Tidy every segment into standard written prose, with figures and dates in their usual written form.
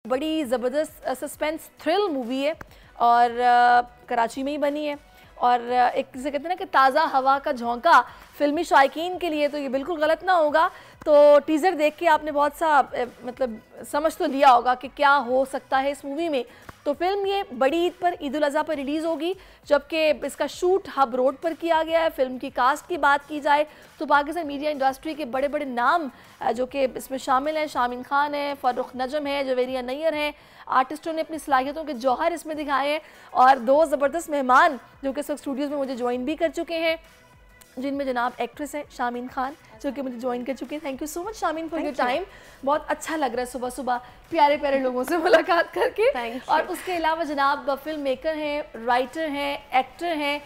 बड़ी ज़बरदस्त suspense thrill movie है और कराची में ही बनी है और एक जिसे कहते हैं ना कि ताज़ा हवा का झोंका फिल्मी शायकीन के लिए तो ये बिल्कुल गलत ना होगा। तो टीज़र देख के आपने बहुत सा मतलब समझ तो लिया होगा कि क्या हो सकता है इस मूवी में। तो फिल्म ये बड़ी ईद पर, ईद उल अज़हा पर रिलीज़ होगी, जबकि इसका शूट हब रोड पर किया गया है। फिल्म की कास्ट की बात की जाए तो पाकिस्तान मीडिया इंडस्ट्री के बड़े बड़े नाम जो कि इसमें शामिल हैं, शामीन खान है, फ़र्रुख नजम है, जवेरिया नैयर हैं। आर्टिस्टों ने अपनी सलाहियतों के जौहर इसमें दिखाए हैं और दो ज़बरदस्त मेहमान जो कि इस वक्त स्टूडियोज़ में मुझे ज्वाइन भी कर चुके हैं, जिनमें जनाब एक्ट्रेस हैं शामीन खान जो कि मुझे ज्वाइन कर चुके हैं। Thank you so much Shameen for your time. बहुत अच्छा लग रहा है सुबह सुबह प्यारे प्यारे लोगों से मुलाकात करके। और उसके अलावा जनाब फिल्म मेकर हैं, राइटर हैं, एक्टर हैं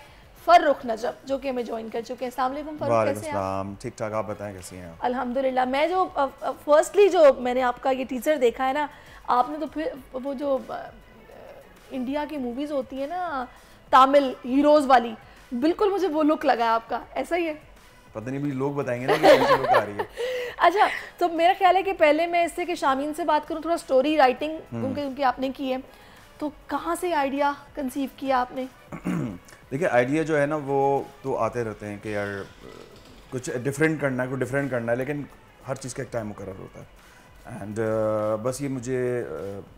फ़र्रुख नजम जो कि हमें ज्वाइन कर चुके हैं। अस्सलाम वालेकुम फ़र्रुख, कैसे हैं आप? ठीक ठाक, आप बताएं कैसी हैं? अल्हम्दुलिल्लाह। मैं जो फर्स्टली जो मैंने आपका ये टीज़र देखा है ना, आपने तो फिर वो जो इंडिया की मूवीज़ होती है ना तामिल हीरोज़ वाली, बिल्कुल मुझे वो लुक लगा है आपका, ऐसा ही है? पता नहीं, मुझे लोग बताएंगे ना कि कौन सी लुक आ रही है। अच्छा, तो मेरा ख्याल है कि पहले मैं इससे कि शामीन से बात करूं, थोड़ा स्टोरी राइटिंग उनकी आपने की है, तो कहाँ से आइडिया कंसीव किया आपने? देखिए, आइडिया जो है ना वो तो आते रहते हैं कि यार कुछ डिफरेंट करना है, कुछ डिफरेंट करना है, लेकिन हर चीज़ का एक टाइम मुकर्रर होता है। एंड बस ये मुझे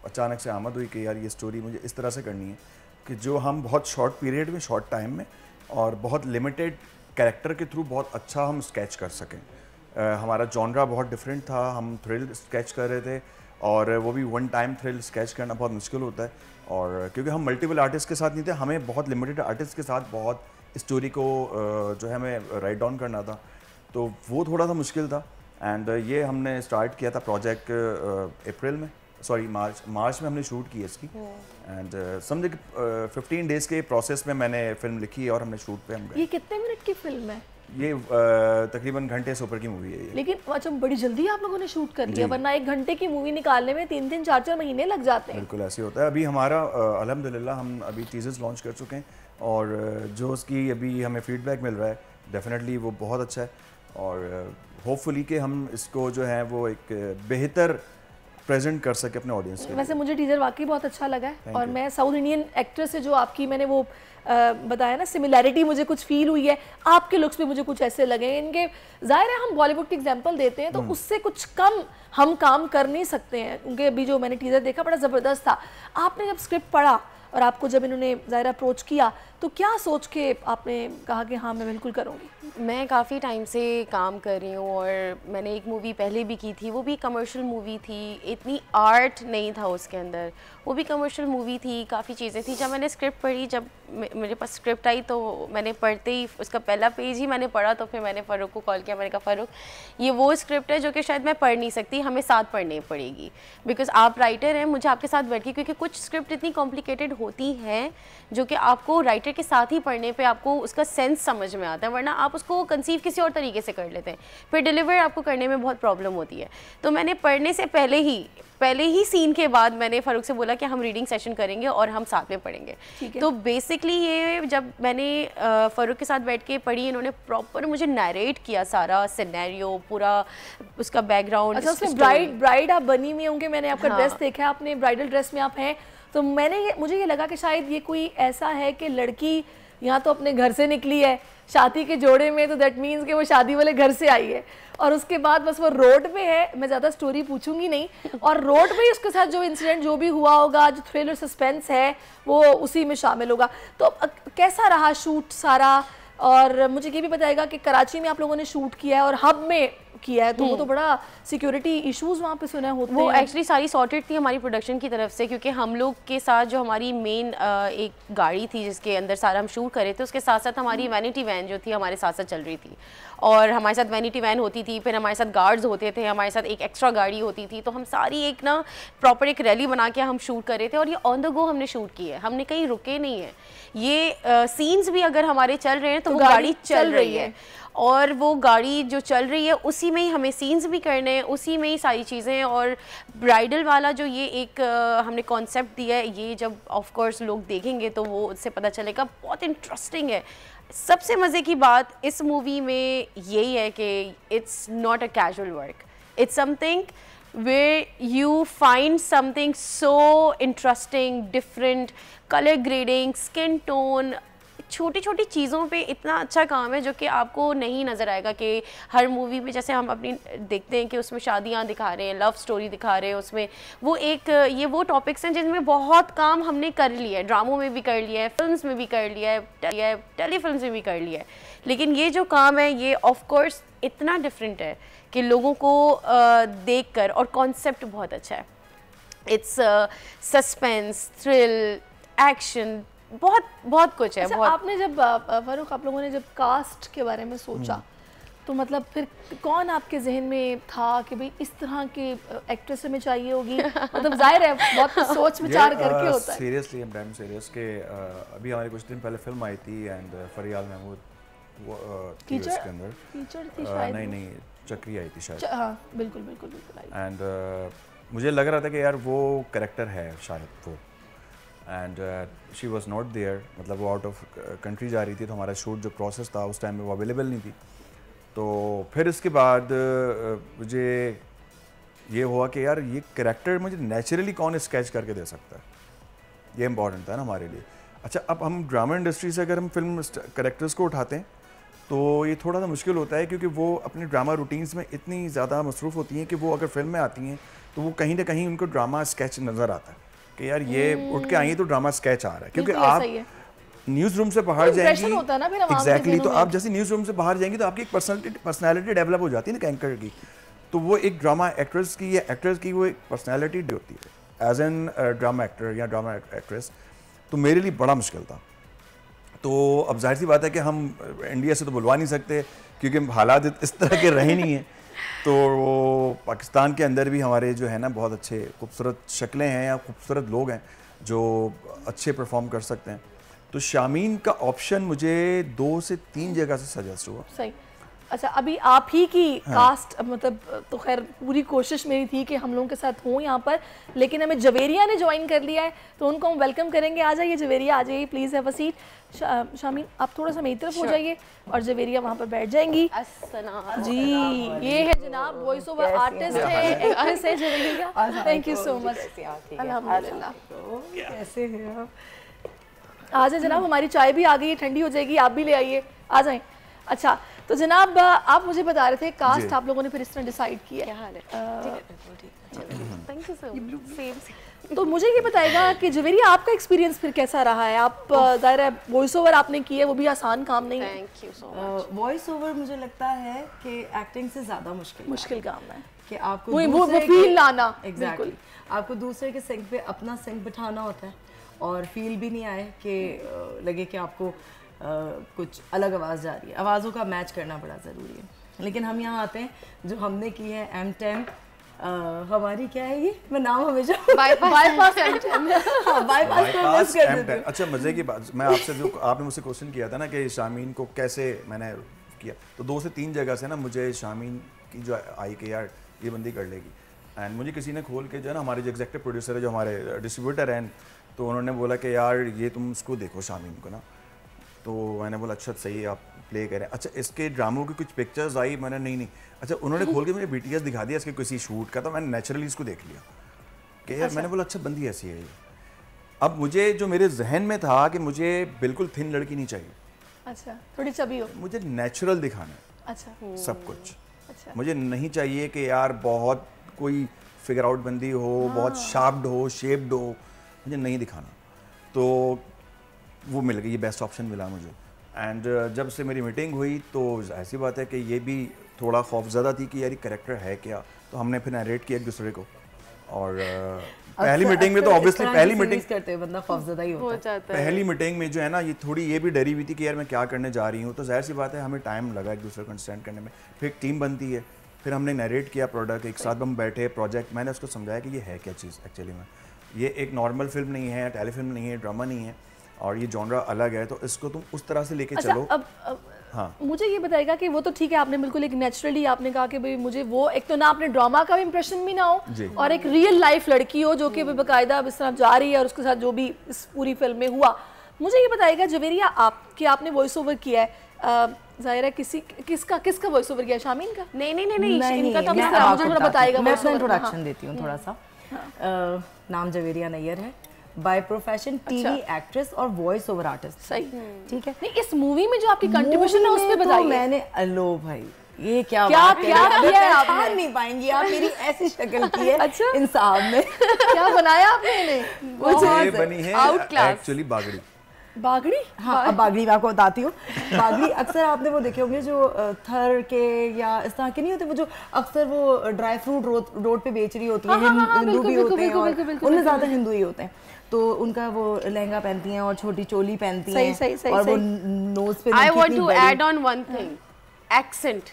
अचानक से आमद हुई कि यार ये स्टोरी मुझे इस तरह से करनी है कि जो हम बहुत शॉर्ट पीरियड में, शॉर्ट टाइम में और बहुत लिमिटेड कैरेक्टर के थ्रू बहुत अच्छा हम स्केच कर सकें। हमारा जॉनरा बहुत डिफरेंट था, हम थ्रिल स्केच कर रहे थे और वो भी वन टाइम थ्रिल स्केच करना बहुत मुश्किल होता है। और क्योंकि हम मल्टीपल आर्टिस्ट के साथ नहीं थे, हमें बहुत लिमिटेड आर्टिस्ट के साथ बहुत स्टोरी को जो है हमें राइट डाउन करना था, तो वो थोड़ा सा मुश्किल था। एंड ये हमने स्टार्ट किया था प्रोजेक्ट अप्रैल में, सॉरी मार्च में हमने शूट की इसकी। एंड समझे कि 15 डेज़ के प्रोसेस में मैंने फिल्म लिखी और हमने शूट पे हम गए। ये कितने मिनट की फिल्म है? ये तकरीबन घंटे से ऊपर की मूवी है ये। लेकिन अच्छा, बड़ी जल्दी आप लोगों ने शूट कर लिया, वरना 1 घंटे की मूवी निकालने में 3-3, 4-4 महीने लग जाते हैं। बिल्कुल ऐसे होता है। अभी हमारा अल्हम्दुलिल्लाह हम अभी टीजर्स लॉन्च कर चुके हैं और जो उसकी अभी हमें फीडबैक मिल रहा है डेफिनेटली वो बहुत अच्छा है और होपफुली कि हम इसको जो है वो एक बेहतर प्रेजेंट कर सके अपने ऑडियंस के। वैसे मुझे टीजर वाकई बहुत अच्छा लगा है और मैं साउथ इंडियन एक्ट्रेस से जो आपकी मैंने वो बताया ना सिमिलैरिटी मुझे कुछ फील हुई है, आपके लुक्स भी मुझे कुछ ऐसे लगे इनके। जाहिर है हम बॉलीवुड की एग्जांपल देते हैं तो उससे कुछ कम हम काम कर नहीं सकते हैं, क्योंकि अभी जो मैंने टीजर देखा बड़ा ज़बरदस्त था। आपने जब स्क्रिप्ट पढ़ा और आपको जब इन्होंने ज़ाहिर अप्रोच किया तो क्या सोच के आपने कहा कि हाँ मैं बिल्कुल करूँगी? मैं काफ़ी टाइम से काम कर रही हूँ और मैंने एक मूवी पहले भी की थी, वो भी कमर्शियल मूवी थी, इतनी आर्ट नहीं था उसके अंदर, वो भी कमर्शियल मूवी थी, काफ़ी चीज़ें थी। जब मैंने स्क्रिप्ट पढ़ी, जब मेरे पास स्क्रिप्ट आई तो मैंने पढ़ते ही उसका पहला पेज ही मैंने पढ़ा, तो फिर मैंने फ़र्रुख को कॉल किया। मैंने कहा फ़र्रुख, ये वो स्क्रिप्ट है जो कि शायद मैं पढ़ नहीं सकती, हमें साथ पढ़नी पड़ेगी, बिकॉज आप राइटर हैं, मुझे आपके साथ बैठ के, क्योंकि कुछ स्क्रिप्ट इतनी कॉम्प्लिकेटेड होती हैं जो कि आपको राइटर के साथ ही पढ़ने पे आपको उसका सेंस समझ में आता है, वरना आप उसको कंसीव किसी और तरीके से कर लेते हैं, फिर डिलीवर आपको करने में बहुत प्रॉब्लम होती है। तो मैंने पढ़ने से पहले ही सीन के बाद मैंने फ़र्रुख से बोला कि हम रीडिंग सेशन करेंगे और हम साथ में पढ़ेंगे। तो बेसिकली ये जब मैंने फ़र्रुख के साथ बैठ के पढ़ी, इन्होंने प्रॉपर मुझे नरेट किया सारा सिनेरियो, पूरा उसका बैकग्राउंड। अच्छा, उसमें ब्राइड आप बनी हुई होंगे, मैंने आपका ड्रेस देखा है, आपने ब्राइडल ड्रेस में आप हैं, तो मुझे ये लगा कि शायद ये कोई ऐसा है कि लड़की यहाँ तो अपने घर से निकली है शादी के जोड़े में, तो दैट मीन्स कि वो शादी वाले घर से आई है और उसके बाद बस वो रोड पे है। मैं ज़्यादा स्टोरी पूछूंगी नहीं, और रोड पे ही उसके साथ जो इंसिडेंट जो भी हुआ होगा, जो थ्रिलर सस्पेंस है वो उसी में शामिल होगा। तो कैसा रहा शूट सारा? और मुझे ये भी बताएगा कि कराची में आप लोगों ने शूट किया है और हब में किया है, तो वो तो बड़ा सिक्योरिटी इश्यूज वहाँ पे सुना होते हैं। वो एक्चुअली सारी सॉर्टेड थी हमारी प्रोडक्शन की तरफ से, क्योंकि हम लोग के साथ जो हमारी मेन एक गाड़ी थी जिसके अंदर सारा हम शूट कर रहे थे, उसके साथ साथ हमारी वैनिटी वैन जो थी हमारे साथ साथ चल रही थी, और हमारे साथ वैनिटी वैन होती थी, फिर हमारे साथ गार्ड्स होते थे, हमारे साथ एक एक्स्ट्रा गाड़ी होती थी, तो हम सारी एक ना प्रॉपर एक रैली बना के हम शूट कर रहे थे और ये ऑन द गो हमने शूट की है, हमने कहीं रुके नहीं है। ये सीन्स भी अगर हमारे चल रहे हैं तो वो गाड़ी चल रही है और वो गाड़ी जो चल रही है उसी में ही हमें सीन्स भी करने हैं, उसी में ही सारी चीज़ें। और ब्राइडल वाला जो ये एक हमने कॉन्सेप्ट दिया है, ये जब ऑफ कोर्स लोग देखेंगे तो वो उससे पता चलेगा, बहुत इंटरेस्टिंग है। सबसे मज़े की बात इस मूवी में यही है कि it's not a casual work, it's something where you find something so interesting, different, color grading, skin tone, छोटी छोटी चीज़ों पे इतना अच्छा काम है जो कि आपको नहीं नज़र आएगा कि हर मूवी में जैसे हम अपनी देखते हैं कि उसमें शादियाँ दिखा रहे हैं, लव स्टोरी दिखा रहे हैं, उसमें वो एक ये वो टॉपिक्स हैं जिनमें बहुत काम हमने कर लिया है, ड्रामों में भी कर लिया है, फिल्म्स में भी कर लिया है, टेलीफिल्म्स में भी कर लिया है, लेकिन ये जो काम है ये ऑफ कोर्स इतना डिफरेंट है कि लोगों को देखकर, और कॉन्सेप्ट बहुत अच्छा है, इट्स सस्पेंस, थ्रिल, एक्शन, बहुत बहुत कुछ है। अच्छा, बहुत आपने जब फारूक, आप लोगों ने जब कास्ट के बारे में सोचा तो मतलब फिर कौन आपके जहन में था कि भाई इस तरह की एक्ट्रेस हमें चाहिए होगी? मतलब जाहिर है बहुत सोच विचार करके होता है। Seriously, I am damn serious के अभी हमारे कुछ दिन पहले फिल्म आई थी एंड फरियाल महमूद थी उसके अंदर, टीचर थी शायद, नहीं चक्री आई थी शायद। हाँ बिल्कुल बिल्कुल बिल्कुल। एंड मुझे लग रहा था कि यार वो कैरेक्टर है शायद वो, and she was not there, मतलब वो आउट ऑफ कंट्री जा रही थी, तो हमारा शूट जो प्रोसेस था उस टाइम में वो अवेलेबल नहीं थी। तो फिर इसके बाद मुझे ये हुआ कि यार ये कैरेक्टर मुझे नेचुरली कौन स्केच करके दे सकता है, ये इंपॉर्टेंट था ना हमारे लिए। अच्छा, अब हम ड्रामा इंडस्ट्री से अगर हम फिल्म कैरेक्टर्स को उठाते हैं तो ये थोड़ा सा मुश्किल होता है, क्योंकि वो अपने ड्रामा रूटीन्स में इतनी ज़्यादा मसरूफ़ होती हैं कि वो अगर फिल्म में आती हैं तो वो कहीं ना कहीं उनको ड्रामा स्केच नज़र आता है कि यार ये उठ के आई है तो ड्रामा स्केच आ रहा है, क्योंकि आप न्यूज़ रूम से बाहर जाएंगी, एग्जैक्टली, तो आप जैसे न्यूज़ रूम से बाहर जाएंगी तो आपकी एक पर्सनैलिटी डेवलप हो जाती है ना एंकर की, तो वो एक ड्रामा एक्ट्रेस की या एक्ट्रेस की वो एक पर्सनैलिटी होती है एज एन ड्रामा एक्टर या ड्रामा एक्ट्रेस। तो मेरे लिए बड़ा मुश्किल था। तो अब जाहिर सी बात है कि हम इंडिया से तो बुलवा नहीं सकते क्योंकि हालात इस तरह के रहे नहीं हैं, तो पाकिस्तान के अंदर भी हमारे जो है ना बहुत अच्छे खूबसूरत शक्लें हैं या खूबसूरत लोग हैं जो अच्छे परफॉर्म कर सकते हैं। तो शामीन का ऑप्शन मुझे 2 से 3 जगह से सजेस्ट हुआ। सही। अच्छा, अभी आप ही की कास्ट, मतलब तो खैर पूरी कोशिश मेरी थी कि हम लोगों के साथ हों यहाँ पर, लेकिन हमें जवेरिया ने ज्वाइन कर लिया है तो उनको हम वेलकम करेंगे। आ जाइए जवेरिया, आ जाइए, please have a seat. Shamin आप थोड़ा सा मेरी तरफ हो जाइए और जवेरिया वहाँ पर बैठ जाएंगी। जी, ये है जनाब वॉइस ओवर आर्टिस्ट है, एक्ट्रेस है Javeria. Thank you so much. अल्हम्दुलिल्लाह, कैसे हैं आप? आ जाए जनाब, हमारी चाय भी आ गई है, ठंडी हो जाएगी, आप भी ले आइए, आ जाएं। अच्छा, तो जनाब आप मुझे बता रहे थे कास्ट आप लोगों ने फिर इस तरह डिसाइड किया। क्या हाल है? Thank you so much. तो मुझे ये बताएगा कि जवेरिया आपका एक्सपीरियंस फिर कैसा रहा है? आप ज़ाहिर है वॉइस ओवर आपने की है, वो भी आसान काम नहीं है। Thank you so much. Voice over मुझे लगता है कि एक्टिंग से ज़्यादा मुश्किल काम है कि आपको वो फील लाना। एग्जैक्टली, आपको दूसरे के सिंक पे अपना सिंक बिठाना होता है और फील भी नहीं आए कि लगे कि आपको कुछ अलग आवाज़ जा रही है। आवाज़ों का मैच करना बड़ा ज़रूरी है। लेकिन हम यहाँ आते हैं जो हमने की है M10, हमारी क्या है ये, मैं नाम हमेशा बाईपास M10। अच्छा, मज़े की बात, मैं आपसे जो आपने मुझसे क्वेश्चन किया था ना कि शामीन को कैसे मैंने किया, तो 2 से 3 जगह से ना मुझे शामीन की जो आई कि यार ये बंदी कर लेगी, एंड मुझे किसी ने खोल के जो है ना हमारे जो एग्जीक्यूटिव प्रोड्यूसर है, जो हमारे डिस्ट्रीब्यूटर हैं, तो उन्होंने बोला कि यार ये तुम इसको देखो शामीन को ना, तो मैंने बोला अच्छा सही आप प्ले करें। अच्छा, इसके ड्रामों की कुछ पिक्चर्स आई, मैंने नहीं, अच्छा उन्होंने खोल के मुझे BTS दिखा दिया इसके किसी शूट का, तो मैंने नेचुरली इसको देख लिया कि यार मैंने बोला अच्छा बंदी ऐसी है ये। अब मुझे जो मेरे जहन में था कि मुझे बिल्कुल थिन लड़की नहीं चाहिए, अच्छा थोड़ी चबी हो, मुझे नेचुरल दिखाना है। अच्छा, सब कुछ। अच्छा, मुझे नहीं चाहिए कि यार बहुत कोई फिगर आउट बंदी हो, बहुत शार्प्ड हो, शेप्ड हो, मुझे नहीं दिखाना। तो वो मिल गई, ये बेस्ट ऑप्शन मिला मुझे। एंड जब से मेरी मीटिंग हुई तो ऐसी बात है कि ये भी थोड़ा खौफज़दा थी कि यार ये कैरेक्टर है क्या, तो हमने फिर नरेट किया एक दूसरे को। और पहली मीटिंग में तो ऑब्वियसली पहली मीटिंग करते हैं बंदा खौफज़दा ही होता है। पहली मीटिंग में जो है ना ये थोड़ी ये भी डरी हुई थी कि यार मैं क्या करने जा रही हूँ, तो जाहिर सी बात है हमें टाइम लगा एक दूसरे को अंडरस्टैंड करने में। फिर एक टीम बनती है, फिर हमने नरेट किया प्रोडक्ट, एक साथ हम बैठे प्रोजेक्ट, मैंने उसको समझाया कि ये है क्या चीज़ एक्चुअली में, ये एक नॉर्मल फिल्म नहीं है, टेलीफिल्म नहीं है, ड्रामा नहीं है, और ये जॉनरा अलग है, तो इसको तुम उस तरह से लेके चलो। अब हाँ, मुझे ये बताएगा कि वो तो ठीक है, आपने बिल्कुल एक नेचुरली आपने कहा कि भाई मुझे वो एक तो ना आपने ड्रामा का भी इंप्रेशन भी ना हो और एक रियल लाइफ लड़की हो जो कि बाकायदा इस तरह जा रही है और उसके साथ जो भी इस पूरी फिल्म में हुआ। मुझे ये बताएगा जवेरिया आप कि आपने वॉइस ओवर किया है, जाहिरा किसका वॉइस ओवर किया, शामीन का? नहीं, इनका तो मुझे थोड़ा बताएगा। मैं अपना इंट्रोडक्शन देती हूँ थोड़ा सा। नाम जवेरिया नैयर है, बाय प्रोफेशन टीवी एक्ट्रेस और वॉइस ओवर आर्टिस्ट। सही, ठीक है। नहीं, इस मूवी में जो आपकी कंट्रीब्यूशन है उस पे बताइए। मैंने अलो भाई ये क्या किया है आपने? नहीं पाएंगी आप, मेरी ऐसी शक्ल की है अच्छा? इंसाफ में क्या बनाया आपने इन्हें? ये बनी है एक्चुअली बागड़ी। बागड़ी? हाँ, अब बागड़ी मैं आपको बताती हूँ। बागड़ी अक्सर आपने वो देखे होंगे जो थर के या इस तरह के नहीं होते, वो जो अक्सर वो ड्राई फ्रूट रोड पे बेच रही होती है, हिंदू भी होते हैं और उनमें ज्यादा हिंदू ही होते हैं, तो उनका वो लहंगा पहनती हैं और छोटी चोली पहनती हैं और वो नोज पे। I want to add on one thing, accent.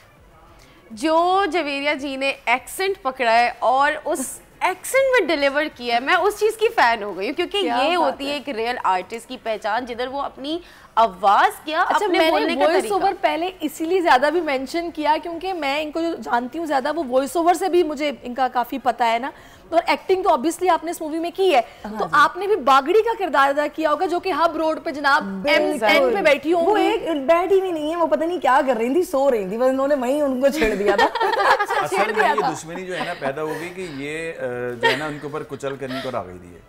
जो जवेरिया जी ने एक्सेंट पकड़ा है और उस एक्सेंट में डिलीवर किया है, मैं उस चीज की फैन हो गई हूँ, क्योंकि ये होती है एक रियल आर्टिस्ट की पहचान, जिधर वो अपनी आवाज क्या अच्छा, अपने बोलने का वॉइस ओवर पहले इसीलिए ज्यादा भी मेंशन किया क्योंकि मैं इनको जो जानती हूँ ज्यादा, वो वॉइस ओवर से भी मुझे इनका काफी पता है ना। तो एक्टिंग तो ऑब्वियसली आपने इस मूवी में की है, तो आपने भी बागड़ी का किरदार अदा किया होगा, जो कि हब रोड पे जनाब M10 पे बैठी होंगी। वो एक बैठी भी नहीं है, वो पता नहीं क्या कर रही थी, सो रही थी, बस उन्होंने वहीं उनको छेड़ दिया था। असल में ये दुश्मनी जो है ना पैदा हो गई कि ये जो है ना उनके ऊपर कुचल करने को आ गई थी।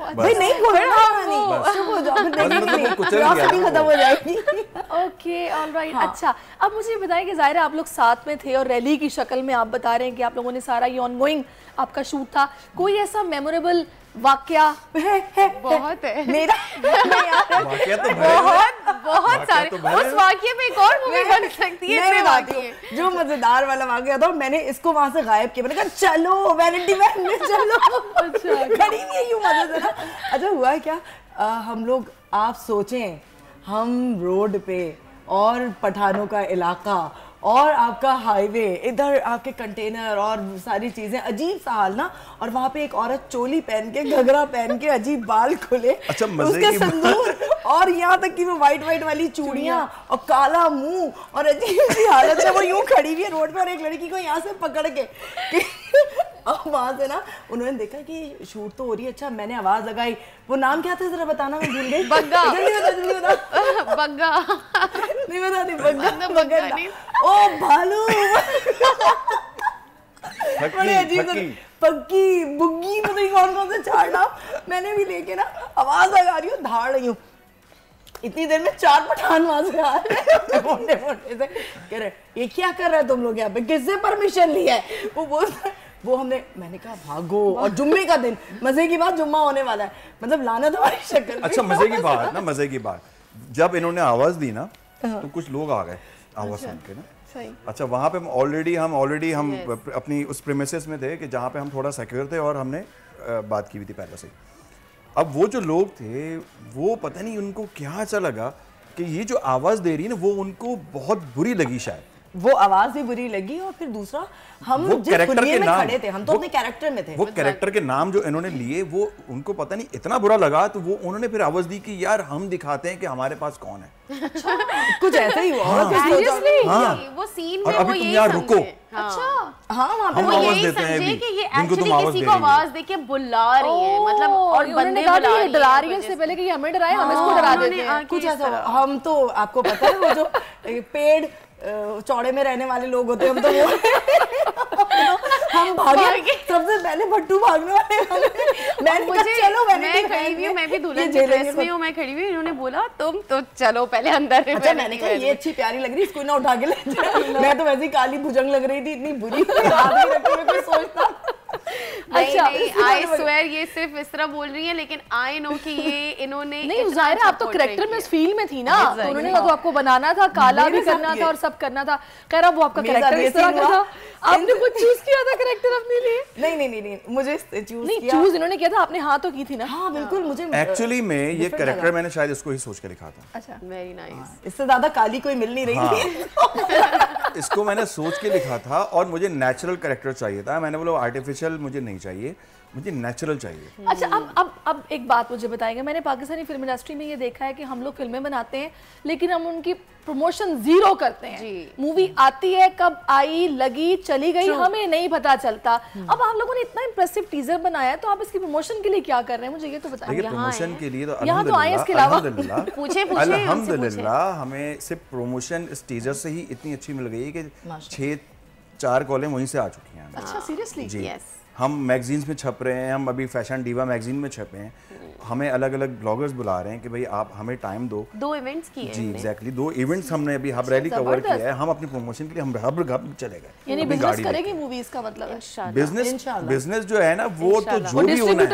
भाई नहीं बोलना, नहीं चुप हो जाओ, फिर देखिए क्यूरियोसिटी खत्म हो जाएगी। Okay, alright. अच्छा, अब मुझे ये बताएं कि ज़ाहिरा आप लोग साथ में थे और रैली की शक्ल में आप बता रहे हैं कि आप लोगों ने सारा ये ऑनगोइंग आपका शूट था, कोई ऐसा मेमोरेबल वाकया? बहुत है मेरा वाकया तो बहुत सारे। उस वाकये पे एक और मूवी बन सकती है। मैं बताती हूँ जो मजेदार वाला वाकया था, मैंने इसको वहां से गायब किया, मैंने कहा चलो वैनिटी वैन में चलो। अच्छा, खड़ी नहीं है यूं मजे से ना। अच्छा हुआ है क्या, हम लोग, आप सोचें हम रोड पे और पठानों का इलाका और आपका हाईवे, इधर आपके कंटेनर और सारी चीजें, अजीब सा हाल ना। और वहां पे एक औरत चोली पहन के, घघरा पहन के, अजीब बाल खुले, अच्छा, उसके संदूर और यहाँ तक कि वो वाइट वाली चूड़ियां और काला मुंह और अजीब सी हालत है, वो यूं खड़ी हुई है रोड पे और एक लड़की को यहाँ से पकड़ के अब वहां से ना उन्होंने देखा कि शूट तो हो रही है। अच्छा, मैंने आवाज लगाई, वो नाम क्या था जरा बताना, मैं भूल गई। बग्गा। जल्दी बता बग्गा नहीं बताती। बग्गा नहीं, ओ भालू। बड़े अजीब पक्की बुग्गी, पता नहीं कौन से चार नाम मैंने भी लेके ना आवाज लगा रही हूँ, धाड़ रही हूँ। इतनी देर में 4 पठान वहां से आ रहे मोटे से, कह रहे ये क्या कर रहे हो तुम लोग यहाँ पे, किससे परमिशन ली है? वो बोलते वो हमने, मैंने कहा भागो, और जुम्मे का दिन, मजे की बात, जुम्मा होने वाला है, मतलब लाना तुम्हारी शक्ल। अच्छा, मजे की बात, जब इन्होंने आवाज दी ना तो कुछ लोग आ गए आवाज सुन के ना। अच्छा, वहाँ पे ऑलरेडी हम अपनी उस प्रीमिसेस में थे कि जहाँ पे हम थोड़ा सिक्योर थे और हमने बात की हुई थी पहले से। अब वो जो लोग थे वो पता नहीं उनको क्या अच्छा लगा कि ये जो आवाज दे रही है ना वो उनको बहुत बुरी लगी, शायद वो आवाज भी बुरी लगी, और फिर दूसरा हम जिस खुलिये में खड़े थे, हम तो अपने कैरेक्टर में थे, वो कैरेक्टर के नाम जो इन्होंने लिए वो उनको पता नहीं इतना बुरा लगा, तो वो उन्होंने फिर आवाज दी कि यार हम दिखाते हैं कि हमारे पास कौन है। अच्छा, कुछ ऐसा ही हुआ। वो सीन में वो यही रुको। अच्छा, हाँ, हम आवाज देते हैं कि ये एक्चुअली किसी को आवाज देके बुला रही है, मतलब और बंदे डरा रही है, इससे पहले कि हमें डराए, हम इसको डरा देते हैं। कुछ ऐसा, हम तो आपको पता है वो जो पेड़ चौड़े में रहने वाले लोग होते हैं, हम तो वो हम भागे, सबसे पहले भट्टू भागने वाले। मैं भी दुल्हन की ड्रेस में हूँ, मैं खड़ी हुई, इन्होंने बोला तुम तो चलो पहले अंदर। अच्छा, मैंने कहा ये अच्छी प्यारी लग रही है, इसको ना उठा के ले जाए। मैं तो वैसे ही काली भुजंग लग रही थी, इतनी बुरी कोई सोचता। अच्छा, आई स्वेयर ये सिर्फ इस तरह बोल रही है, लेकिन आई नो कि ये इन्होंने नहीं, ज़ाहिर आप तो कैरेक्टर में उस फील्ड में थी ना, तो उन्होंने तो आपको बनाना था, काला भी करना था और सब करना था। कह रहा वो आपका कैरेक्टर इस तरह का था, आपने कुछ चूज किया था कैरेक्टर अपने लिए? नहीं, मुझे चूज इन्होंने किया था, आपने हाँ तो की थी ना? हाँ बिल्कुल, मुझे एक्चुअली में ये कैरेक्टर मैंने शायद इसको ही सोच के लिखा था। अच्छा, वेरी नाइस। इससे ज्यादा काली कोई मिल नहीं रही थी। इसको मैंने सोच के लिखा था और मुझे नेचुरल कैरेक्टर चाहिए था। मैंने बोला आर्टिफिशियल मुझे नहीं चाहिए, मुझे नेचुरल चाहिए। अच्छा, अब एक बात मुझे बताएंगे, मैंने पाकिस्तानी फिल्म इंडस्ट्री में ये देखा है कि हम लोग फिल्में बनाते हैं लेकिन हम उनकी प्रमोशन जीरो करते हैं। मूवी आती है, कब आई, लगी, चली गई, हमें नहीं पता चलता। अब आप लोगों ने इतना इंप्रेसिव टीजर बनाया है तो आप इसकी प्रमोशन के लिए क्या कर रहे हैं, मुझे ये तो बताइए। प्रमोशन के लिए तो यहाँ तो आए इसके अलावा अल्हम्दुलिल्लाह हमें सिर्फ प्रमोशन इस टीजर से ही इतनी अच्छी मिल गई है कि 4 कॉलम वहीं से आ चुकी हैं। अच्छा, सीरियसली? जी, हम मैगजीन्स में छप रहे हैं, हम अभी फैशन डीवा मैगजीन में छपे हैं, हमें अलग अलग ब्लॉगर्स बुला रहे हैं कि भाई आप हमें टाइम दो। 2 इवेंट्स किए जी, एग्जैक्टली 2 इवेंट्स हमने अभी हब रैली कवर किया है। हम अपनी प्रमोशन के लिए हम हब चले गए, यानी बिजनेस करेगी मूवीज का मतलब है। बिजनेस जो है ना वो तो जो भी होना है,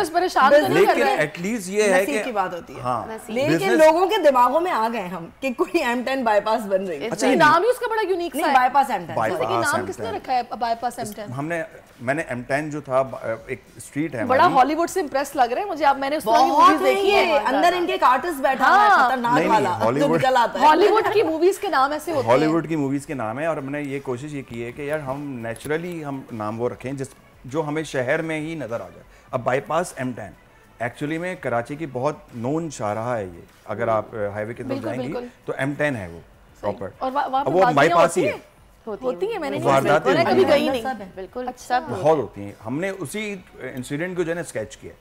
लेकिन एटलीस्ट ये है कि बात होती है। हाँ, लेकिन लोगों के दिमागों में आ गए हम कि कोई M10 बाईपास बन रही है। अच्छा, नाम ही उसका बड़ा यूनिक सा है, बाईपास M10। नाम किसने रखा है बाईपास M10? मैंने M10 जो था एक स्ट्रीट है, बड़ा हॉलीवुड से इंप्रेस लग रहा है मुझे। अब मैंने उस तरह की मूवीज देखी है, अंदर इनके एक आर्टिस्ट बैठा है खतरनाक वाला जो निकल आता है। हॉलीवुड की मूवीज के नाम ऐसे होते हैं। हॉलीवुड की मूवीज के नाम है और मैंने ये कोशिश ये की है कि यार हम नेचुरली हम नाम वो रखें जो हमें शहर में ही नजर आ जाए। अब बाईपास M10 एक्चुअली में कराची की बहुत नोन शाहराह है ये, अगर आप हाईवे की तरफ जाएंगी तो M10 है वो प्रॉपर, और वो बाईपास ही है। होती है, मैंने वारदातें कभी गई नहीं। बिल्कुल, अच्छा, बहुत होती हैं। हमने उसी इंसिडेंट को जो है ना स्केच किया,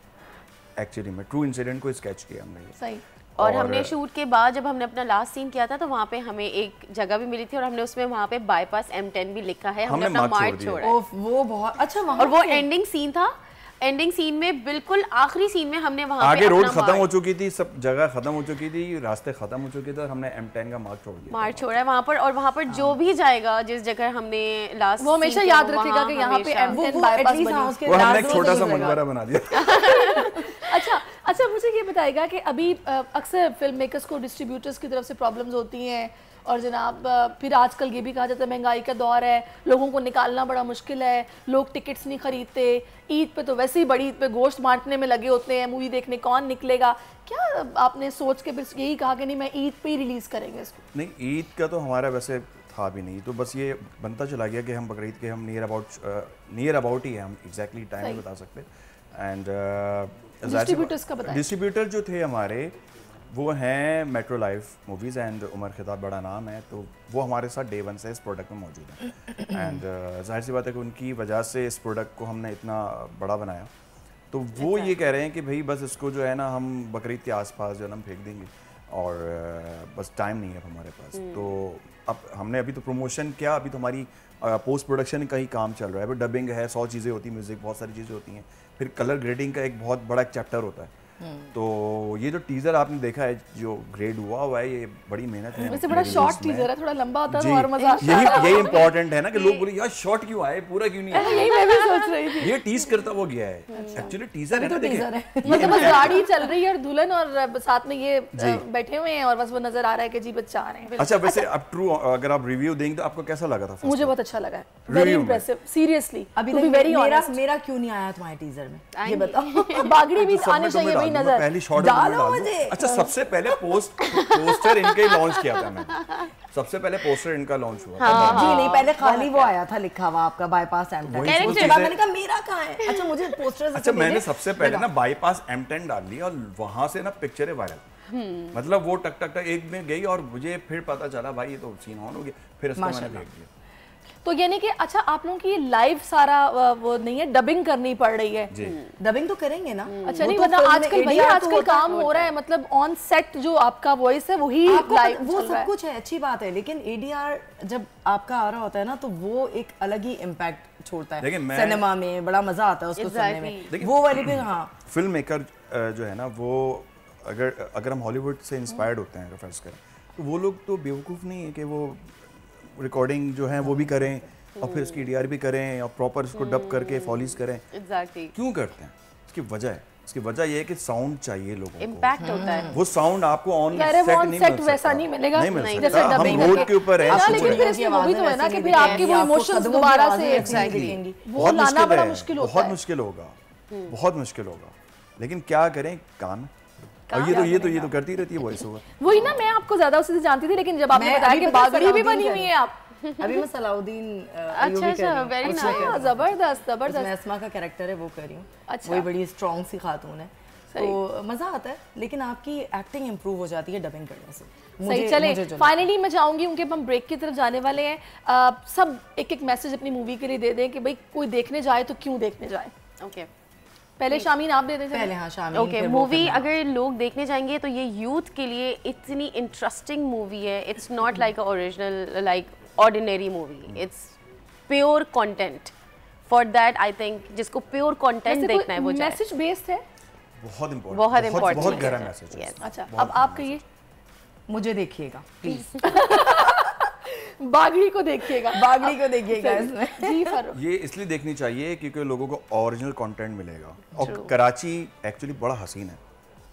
एक्चुअली में ट्रू इंसिडेंट को स्केच किया हमने। सही। और हमने शूट के बाद जब हमने अपना लास्ट सीन किया था तो वहाँ पे हमें एक जगह भी मिली थी और हमने उसमें वहाँ पे बाईपास M10 भी लिखा है, हमने अपना मार्क छोड़ा है। वो बहुत अच्छा। और वो एंडिंग सीन था, एंडिंग सीन में बिल्कुल आखिरी सीन में हमने वहाँ आगे रोड खत्म हो चुकी थी, सब जगह खत्म हो चुकी थी, रास्ते खत्म हो चुके थे और हमने M10 का मार्क छोड़ दिया, मार्क छोड़ा है वहाँ पर। और वहाँ पर जो भी जाएगा जिस जगह हमने लास्ट, वो हमेशा याद रखेगा कि यहाँ पे M10 बाईपास बनी। वो हमने एक छोटा सा मकबरा बना दिया। अच्छा, मुझे ये बताएगा कि अभी अक्सर फिल्म मेकर्स को डिस्ट्रीब्यूटर्स की तरफ से प्रॉब्लम्स होती हैं और जनाब फिर आजकल ये भी कहा जाता है महंगाई का दौर है, लोगों को निकालना बड़ा मुश्किल है, लोग टिकट्स नहीं खरीदते, ईद पे तो वैसे ही बड़ी ईद पे गोश्त बांटने में लगे होते हैं, मूवी देखने कौन निकलेगा। क्या आपने सोच के फिर यही कहा कि नहीं मैं ईद पे ही रिलीज़ करेंगे इसको? नहीं, ईद का तो हमारा वैसे था भी नहीं, तो बस ये बनता चला गया कि हम बकरीद के हम नियर अबाउट ही है, हम एग्जैक्टली टाइम नहीं बता सकते। एंड डिस्ट्रीब्यूटर जो थे हमारे वो हैं metro life movies and Umar Khitab, बड़ा नाम है, तो वो हमारे साथ डे 1 से इस प्रोडक्ट में मौजूद है। एंड जाहिर सी बात है कि उनकी वजह से इस प्रोडक्ट को हमने इतना बड़ा बनाया, तो वो ये कह रहे हैं कि भाई बस इसको जो है ना हम बकरीद के आसपास जो है ना हम फेंक देंगे और बस टाइम नहीं है हमारे पास। तो अब हमने अभी तो प्रमोशन क्या, अभी तो हमारी पोस्ट प्रोडक्शन का ही काम चल रहा है। अभी डबिंग है, 100 चीज़ें होती हैं, म्यूज़िक, बहुत सारी चीज़ें होती हैं, फिर कलर ग्रेडिंग का एक बहुत बड़ा एक चैप्टर होता है। तो ये जो टीजर आपने देखा है जो ग्रेड हुआ है, ये बड़ी मेहनत है। वैसे बड़ा शॉर्ट टीजर है, थोड़ा लंबा होता है और मजा आता है। यही इंपॉर्टेंट है ना कि लोग बोले यार शॉर्ट क्यों आए, पूरा क्यों नहीं आया। यही मैं भी सोच रही थी। ये टीज करता वो गया है, एक्चुअली टीजर है ना, देखिए मतलब बस गाड़ी चल रही है और दुल्हन और साथ में ये बैठे हुए हैं और बस वो नजर आ रहा है कि जी बच्चा आ रहे हैं। अच्छा, वैसे अब ट्रू अगर आप रिव्यू देंगे तो आपको कैसा लगा था? मुझे बहुत अच्छा लगा है, वेरी इंप्रेसिव, सीरियसली। अभी मेरा क्यों नहीं आया तुम्हारे टीजर में, ये बताओ। बागड़ी भी आनी चाहिए भाई नजर। पहली शॉट डालो मुझे। अच्छा, सबसे पहले पोस्टर इनके लॉन्च किया था मैंने, सबसे पहले पोस्टर इनका लॉन्च हुआ था। जी नहीं, पहले खाली वो आया था लिखा हुआ आपका बाईपास M10। मैंने कहा मेरा कहाँ है? अच्छा, मुझे पोस्टर। अच्छा, मैंने सबसे पहले ना बाईपास M10 डाल लिया और वहां से ना पिक्चरें वायरल, मतलब वो टक टक टक एक में गई और मुझे फिर पता चला भाई ये तो सीन ऑन हो गया, फिर इसको मैंने देख दिया। तो यानी कि अच्छा आप लोगों की लाइव सारा वो नहीं है, डबिंग करनी पड़ रही है जी। डबिंग तो करेंगे ना। अच्छा, नहीं मतलब आजकल भाई आजकल काम हो रहा है, मतलब ऑन सेट जो आपका वॉइस है वही लाइव वो सब कुछ है, अच्छी बात है, लेकिन ADR जब आपका आ रहा होता है ना तो वो एक अलग ही इम्पैक्ट छोड़ता है सिनेमा में, बड़ा मजा आता है उसको सुनने में। वो वाली भी हाँ, फिल्म मेकर जो है ना वो अगर हम हॉलीवुड से इंस्पायर्ड होते हैं, अगर फर्ज करें, तो वो लोग तो बेवकूफ़ नहीं है कि वो रिकॉर्डिंग जो है वो भी करें और फिर उसकी DR भी करें और प्रॉपर उसको डब करके फॉलिश करें। एग्जैक्टली। क्यों करते हैं? इसकी वजह है, इसकी वजह ये है कि साउंड चाहिए लोगों को, इम्पैक्ट होता है। वो साउंड आपको ऑन सेट वैसा नहीं मिलेगा, नहीं मिल सकता। हम रोड के ऊपर हैं, लेकिन फिर इसमें वो भी तो है ना कि फिर आपके वो इमोशंस दोबारा से वो लाना बड़ा मुश्किल होता है। बहुत मुश्किल होगा, बहुत मुश्किल होगा, लेकिन क्या करें, काम। और ये तो करती रहती है वॉइस ओवर। वही ना, मैं आपको ज्यादा उससे जानती थी, लेकिन जब आपने बताया कि बागड़ी भी बनी हुई है आप, अभी मैं सलाउद्दीन अच्छा, वेरी नाइस। जबरदस्त जबरदस्त। अस्मा का कैरेक्टर है वो कर रही हूँ। अच्छा। वही बड़ी स्ट्रॉन्ग सी खातून है, तो मज़ा आता है, लेकिन आपकी एक्टिंग इम्प्रूव हो जाती है डबिंग करने से। सही, चले फाइनली मैं चाहूंगी उनके हम ब्रेक की तरफ जाने वाले हैं, सब एक एक मैसेज अपनी मूवी के लिए दे दें कि भाई कोई देखने जाए तो क्यों देखने जाए। ओके, पहले शामीन आप दे दें। पहले हाँ शामीन। ओके, मूवी अगर लोग देखने जाएंगे तो ये यूथ के लिए इतनी इंटरेस्टिंग मूवी है। It's not like a original like ordinary movie, it's pure content. For that I think जिसको प्योर कंटेंट देखना है वो जाए। मैसेज बेस्ड है, बहुत इम्पोर्टेंट, बहुत इम्पोर्टेंट, बहुत गहरा मैसेज है। अच्छा अब आप कहिए। मुझे देखिएगा प्लीज। बागड़ी को देखिएगा, बागड़ी को देखिएगा इसमें। जी फारूक। ये इसलिए देखनी चाहिए क्योंकि लोगों को ओरिजिनल कंटेंट मिलेगा, और कराची एक्चुअली बड़ा हसीन है,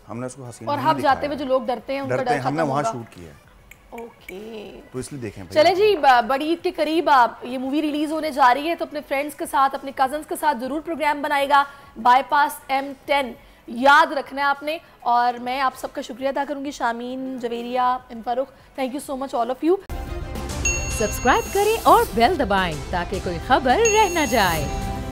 हमने उसको हसीन और नहीं हम जाते दिखाया हुए है। जो लोग डरते हैं उनका डरते डर हैं, हमने खत्म वहाँ होगा। शूट किया है, ओके तो इसलिए देखें भाई। चले जी, बड़ी ईद के करीब आप ये मूवी रिलीज होने जा रही है, तो अपने फ्रेंड्स के साथ अपने कजन्स के साथ जरूर प्रोग्राम बनाएगा। बाईपास M10 याद रखना है आपने। और मैं आप सबका शुक्रिया अदा करूंगी, Shameen, Javeria, Farooq, thank you so much all of you. Subscribe करें और बेल दबाएं ताकि कोई खबर रह न जाए।